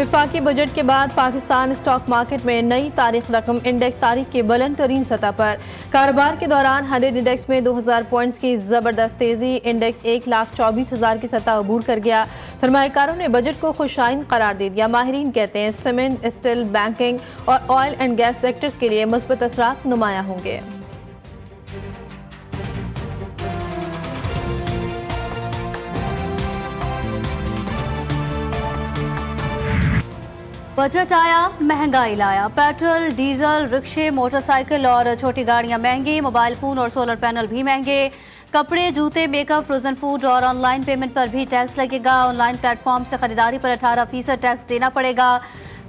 वफाकी बजट के बाद पाकिस्तान स्टॉक मार्केट में नई तारीख रकम इंडेक्स तारीख की बुलंद तरीन सतह पर। कारोबार के दौरान 100 इंडेक्स में 2000 पॉइंट्स की जबरदस्त तेजी। इंडेक्स 1,24,000 की सतह अबूर कर गया। सरमाएकारों ने बजट को खुशाइन करार दे दिया। माहिरीन कहते हैं सीमेंट, स्टील, बैंकिंग और ऑयल एंड गैस सेक्टर्स के लिए मुस्बत असरात नुमाया होंगे। बजट आया, महंगाई लाया। पेट्रोल, डीजल, रिक्शे, मोटरसाइकिल और छोटी गाड़ियां महंगी। मोबाइल फोन और सोलर पैनल भी महंगे। कपड़े, जूते, मेकअप, फ्रोजन फूड और ऑनलाइन पेमेंट पर भी टैक्स लगेगा। ऑनलाइन प्लेटफॉर्म से खरीदारी पर 18% टैक्स देना पड़ेगा।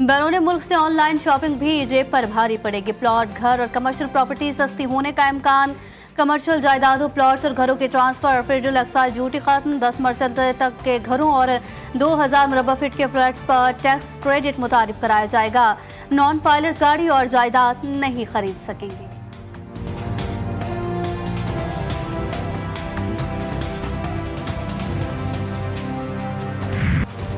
बैरून मुल्क से ऑनलाइन शॉपिंग भी जेब पर भारी पड़ेगी। प्लॉट, घर और कमर्शियल प्रॉपर्टी सस्ती होने का इम्कान। कमर्शियल जायदादों, प्लॉट्स और घरों के ट्रांसफर, फेडरल एक्साइज ड्यूटी खत्म। 10% तक के घरों और 2000 मुरबा फीट के फ्लैट्स पर टैक्स क्रेडिट मुतारिफ कराया जाएगा। नॉन फाइलर्स गाड़ी और जायदाद नहीं खरीद सकेंगे।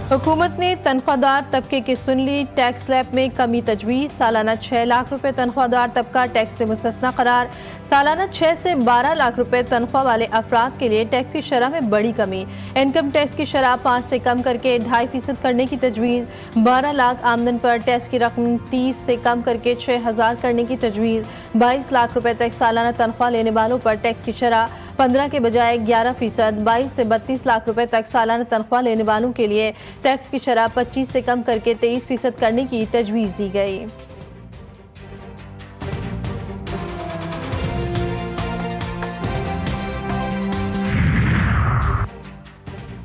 हुकूमत ने तनख्वाहदार तबके की सुन ली। टैक्स स्लैब में कमी तजवीज़। सालाना 6 लाख रुपए तनख्वाहदार तबका टैक्स से मुस्तस्ना करार। सालाना 6 से 12 लाख रुपए तनख्वाह वाले अफराद के लिए टैक्स की शरह में बड़ी कमी। इनकम टैक्स की शरह 5 से कम करके 2.5% करने की तजवीज़। 12 लाख आमदन पर टैक्स की रकम 30 से कम करके 6,000 करने की तजवीज़। 22 लाख रुपए तक सालाना तनख्वाह लेने वालों पर टैक्स की शरह 15 के बजाय 11%। 22 से 32 लाख रुपए तक सालाना तनख्वाह लेने वालों के लिए टैक्स की शरह 25 से कम करके 23% करने की तजवीज़ दी गई।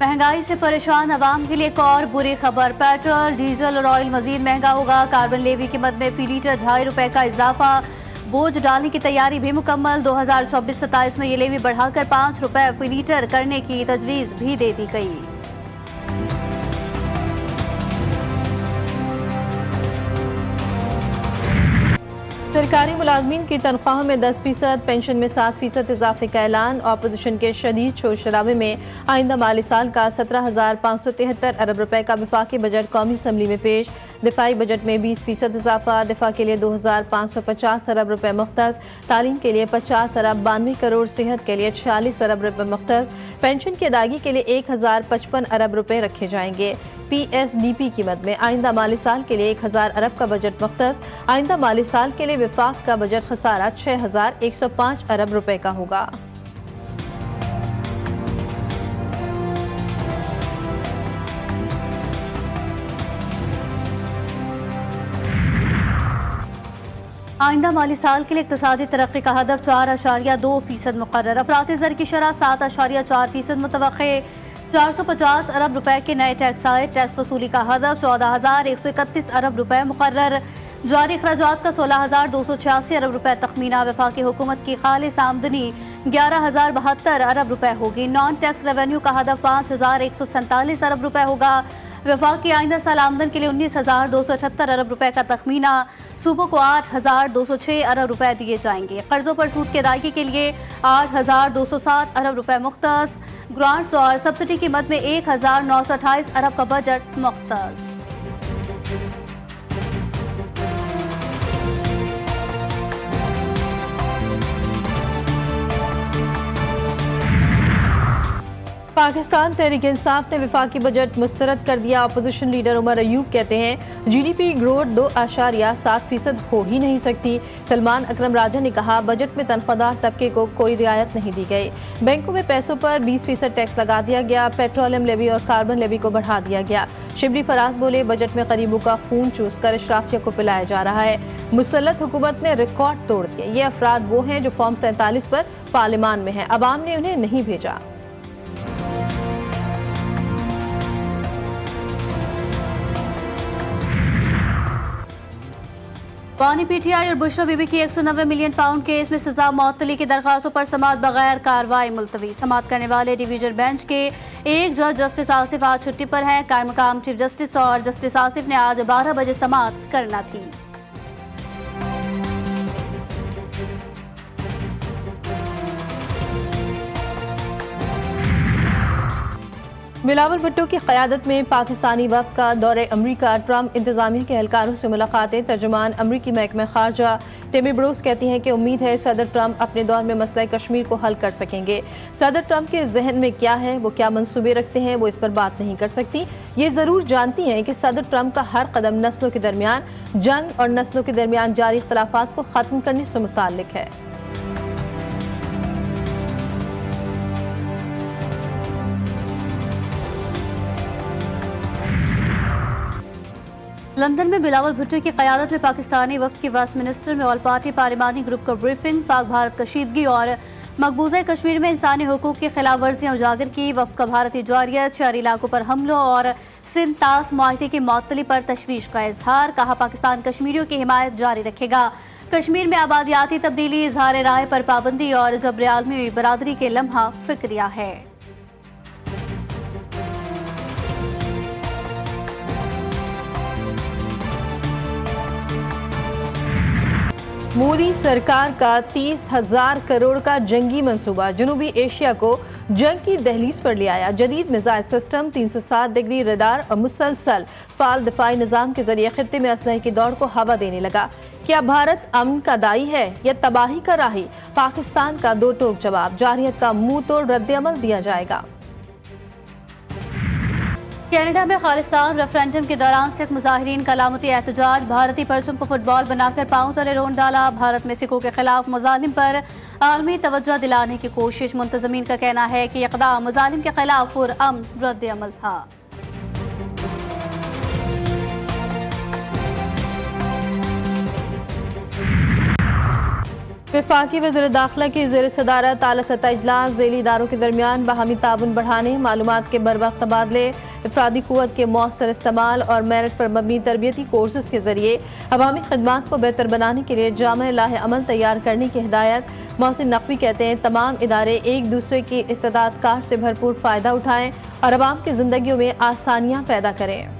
महंगाई से परेशान अवाम के लिए एक और बुरी खबर। पेट्रोल, डीजल और ऑयल मजीद महंगा होगा। कार्बन लेवी कीमत में फी लीटर 2.5 रुपए का इजाफा। बोझ डालने की तैयारी भी मुकम्मल। 2024-27 में ये लेवी बढ़ाकर 5 रुपए फी लीटर करने की तजवीज़ भी दे दी गई। सरकारी मुलाजमीन की तनख्वाहों में 10%, पेंशन में 7% इजाफे का ऐलान। अपोजिशन के शदीद शोर शराबे में आइंदा माली साल का 17,573 अरब रुपए का वफाकी बजट कौमी असम्बली में पेश। दिफाई बजट में 20% इजाफा। दिफा के लिए 2,550 अरब रुपए मुख्तस। तालीम के लिए 50 अरब 92 करोड़। सेहत के लिए 46 अरब रुपए मुख्तस। पेंशन की अदायगी के लिए 1,055 अरब रुपए रखे जाएंगे। PSDP कीमत में आइंदा माली साल के लिए 1,000 अरब का बजट मुख्तस। आइंदा माली साल के लिए विफाक का बजट खसारा 6,105 अरब रुपए का होगा। आइंदा माली साल के लिए इक्तिसादी तरक्की का हदफ 4.2% मुकर्रर। अफराती ज़र की शरह 7.4% मुतवक्के। 450 अरब रुपए के नए टैक्स आए। टैक्स वसूली का हदफ 14,131 अरब रुपए मुकर्रर। जारी अखराजात का 16,286 अरब रुपए तखमीना। वफाकी हुकूमत की खालिस आमदनी 11,072 अरब रुपए होगी। नॉन टैक्स रेवेन्यू का हदफ 5,147 अरब रुपए होगा। वफाकी आइंदा साल आमदन के लिए 19,278 अरब रुपए का तखमीना। सूबों को 8,206 अरब रुपए दिए जाएंगे। कर्जों पर सूद की अदायगी के लिए 8,207 अरब रुपए मुख्तस। ग्रांट्स और सब्सिडी की मद में 1,928 अरब का बजट मुख्तस। पाकिस्तान तहरीक इंसाफ ने वफाकी बजट मुस्तरद कर दिया। अपोजिशन लीडर उमर अयूब कहते हैं GDP ग्रोथ 2.7% हो ही नहीं सकती। सलमान अकरम राजा ने कहा बजट में तनख्वाहदार तबके को कोई रियायत नहीं दी गई। बैंकों में पैसों पर 20% टैक्स लगा दिया गया। पेट्रोलियम लेवी और कार्बन लेवी को बढ़ा दिया गया। शिबली फराज बोले बजट में गरीबों का खून चूस कर अशराफिया को पिलाया जा रहा है। मुसल्लत हुकूमत ने रिकॉर्ड तोड़ दिए। ये अफराद वो हैं जो फॉर्म 47 पर पार्लियामान में हैं। अवाम ने उन्हें नहीं भेजा। बानी PTI और बुशरा बीबी की 190 मिलियन पाउंड केस में सजा मुअत्तली की दरखास्तों पर समाअत बगैर कार्रवाई मुलतवी। समाअत करने वाले डिवीजन बेंच के एक जज जस्टिस आसिफ आज छुट्टी पर हैं। कायम मकाम चीफ जस्टिस और जस्टिस आसिफ ने आज 12 बजे समाअत करना थी। बिलावल भुट्टो की क़यादत में पाकिस्तानी वफ़द का दौरे अमरीका। ट्रंप इंतजामिया के एहलकारों से मुलाकातें। तर्जुमान अमरीकी महकमा खारजा टेमी ब्रूस कहती हैं कि उम्मीद है सदर ट्रंप अपने दौर में मसला कश्मीर को हल कर सकेंगे। सदर ट्रंप के जहन में क्या है, वो क्या मंसूबे रखते हैं, वो इस पर बात नहीं कर सकती। ये ज़रूर जानती हैं कि सदर ट्रंप का हर कदम नस्लों के दरमियान जंग और नस्लों के दरमियान जारी इख्तलाफात को ख़त्म करने से मुताल्लिक है। लंदन में बिलावल भुट्टो की क़यादत में पाकिस्तानी वफ़द की वेस्टमिनिस्टर में ऑल पार्टी पार्लिमानी ग्रुप का ब्रीफिंग। पाक भारत कशीदगी और मकबूजा कश्मीर में इंसानी हुकूक की खिलाफ वर्जियाँ उजागर की। वफ़द का भारतीय जारियत, शहरी इलाकों पर हमलों और सिंध तास मुआहदे की मअतली पर तशवीश का इजहार। कहा पाकिस्तान कश्मीरियों की हिमायत जारी रखेगा। कश्मीर में आबादियाती तब्दीली, इजहार राय पर पाबंदी और जबर आलमी बरादरी के लम्हा फिक्रिया है। मोदी सरकार का 30,000 करोड़ का जंगी मंसूबा जनूबी एशिया को जंग की दहलीज पर ले आया। जदीद मिसाइल सिस्टम, 360 डिग्री रडार और मुसलसल फाल दिफाई निज़ाम के जरिए खित्ते में असलहे की दौड़ को हवा देने लगा। क्या भारत अमन का दाई है या तबाही का राही? पाकिस्तान का दो टोक जवाब। जारहियत का मुंह तोड़ रद्द-ए-अमल दिया जाएगा। कनाडा में खालिस्तान रेफरेंडम के दौरान सिख मुजाहिरीन का अलामती एहतजाज। भारतीय परचम को फुटबॉल बनाकर पांव तले रोन डाला। भारत में सिखों के खिलाफ मुजालिम पर आलमी तवज्जो दिलाने की कोशिश। मुंतजमीन का कहना है कि इक़दाम मुजालिम के खिलाफ पुरअमन रद्द-ए-अमल था। वफाकी वज़ीर दाखिला की ज़ेर सदारत आला सतह इजलास। ज़ैली इदारों के दरमियान बाहमी ताउन बढ़ाने, मालूमात के बरवक्त तबादले, अफरादी क़ुव्वत के मौसर इस्तेमाल और मेरिट पर मबनी तरबियती कोर्सेज के जरिए अवामी खदमात को बेहतर बनाने के लिए जामे लाहे अमल तैयार करने की हिदायत। मोहसिन नकवी कहते हैं तमाम इदारे एक दूसरे की इस्तेदाद कार से भरपूर फ़ायदा उठाएँ और अवाम की ज़िंदगियों में आसानियाँ पैदा करें।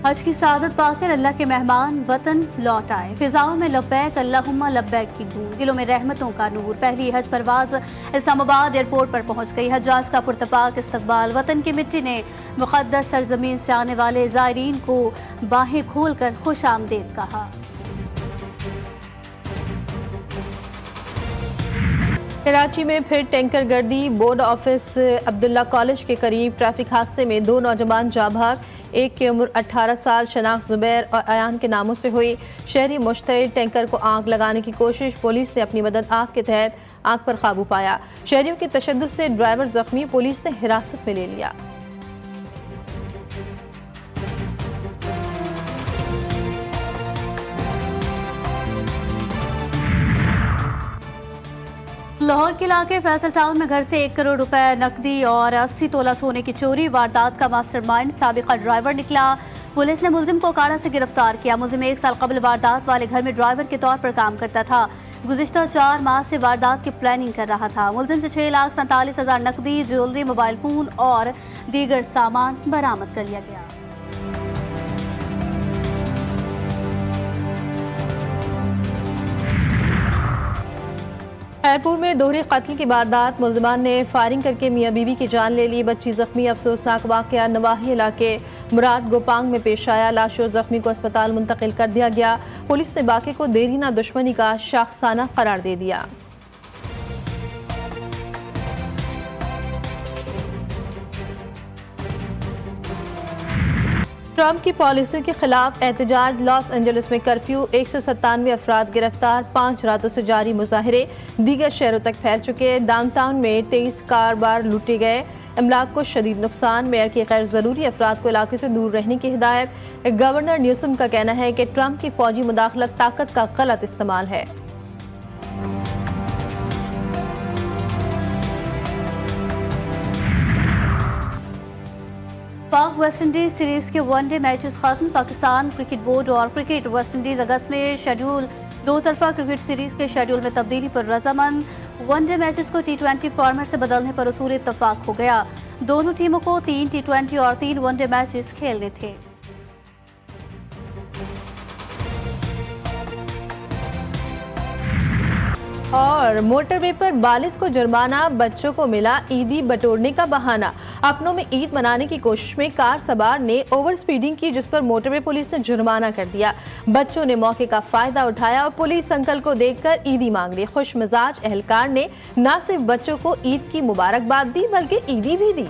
हज की सादत पाकर अल्लाह के मेहमान वतन लौट आए। फिजाओं में लब्बैक अल्लाहुम्मा लब्बैक की गूंज, दिलों में रहमतों का नूर। पहली हज परवाज इस्लामाबाद एयरपोर्ट पर पहुंच गई। हज्जाज का पुरतपाक इस्तकबाल। वतन की मिट्टी ने मुक़द्दस सरजमीन से आने वाले ज़ायरीन को बाहें खोलकर खुश आमदीद कहा। कराची में फिर टैंकर गर्दी। बोर्ड ऑफिस अब्दुल्ला कॉलेज के करीब ट्रैफिक हादसे में दो नौजवान जाँ भाग। एक की उम्र 18 साल शनाख्त जुबैर और अयान के नामों से हुई। शहरी मुश्तइल टैंकर को आग लगाने की कोशिश। पुलिस ने अपनी मदद आग के तहत आग पर काबू पाया। शहरियों के तशद्दुद से ड्राइवर जख्मी, पुलिस ने हिरासत में ले लिया। लाहौर के इलाके फैसल टाउन में घर से 1 करोड़ रुपए नकदी और 80 तोला सोने की चोरी। वारदात का मास्टरमाइंड साबिका ड्राइवर निकला। पुलिस ने मुलजिम को काड़ा से गिरफ्तार किया। मुलजिम 1 साल कबल वारदात वाले घर में ड्राइवर के तौर पर काम करता था। गुज़िश्ता 4 माह से वारदात की प्लानिंग कर रहा था। मुलजिम से 6,47,000 नकदी, ज्वेलरी, मोबाइल फोन और दीगर सामान बरामद कर लिया गया। खैरपुर में दोहरे कत्ल की वारदात। मुलजमान ने फायरिंग करके मियाँ बीवी की जान ले ली। बच्ची जख्मी। अफसोसनाक वाकया नवाही इलाके मुराद गोपांग में पेश आया। लाशों जख्मी को अस्पताल मुंतकिल कर दिया गया। पुलिस ने वाक़े को देरीना दुश्मनी का शाखसाना करार दे दिया। ट्रंप की पॉलिसियों के खिलाफ एहतजाज। लॉस एंजलिस में कर्फ्यू, 197 अफराद गिरफ्तार। 5 रातों से जारी मुजाहिरे दीगर शहरों तक फैल चुके। डाउनटाउन में 23 कार बार लूटे गए। अमलाक को शदीद नुकसान। मेयर की गैर जरूरी अफराद को इलाके से दूर रहने की हिदायत। गवर्नर न्यूसम का कहना है कि ट्रंप की फौजी मुदाखलत ताकत का गलत इस्तेमाल है। पाक वेस्ट इंडीज सीरीज के वनडे मैचेस खत्म। पाकिस्तान क्रिकेट बोर्ड और क्रिकेट वेस्ट इंडीज अगस्त में शेड्यूल दो तरफा क्रिकेट सीरीज के शेड्यूल में तब्दीली पर रजामंद। वनडे मैचेस को T20 फॉर्मेट से बदलने पर उसूली इत्तफाक हो गया। दोनों टीमों को 3 T20 और 3 वनडे मैचेस खेलने थे। और मोटरवे पर बालिग को जुर्माना, बच्चों को मिला ईदी बटोरने का बहाना। अपनों में ईद मनाने की कोशिश में कार सवार ने ओवर स्पीडिंग की, जिस पर मोटरवे पुलिस ने जुर्माना कर दिया। बच्चों ने मौके का फायदा उठाया और पुलिस अंकल को देखकर ईदी मांग ली। खुश मिजाज एहलकार ने न सिर्फ बच्चों को ईद की मुबारकबाद दी बल्कि ईदी भी दी।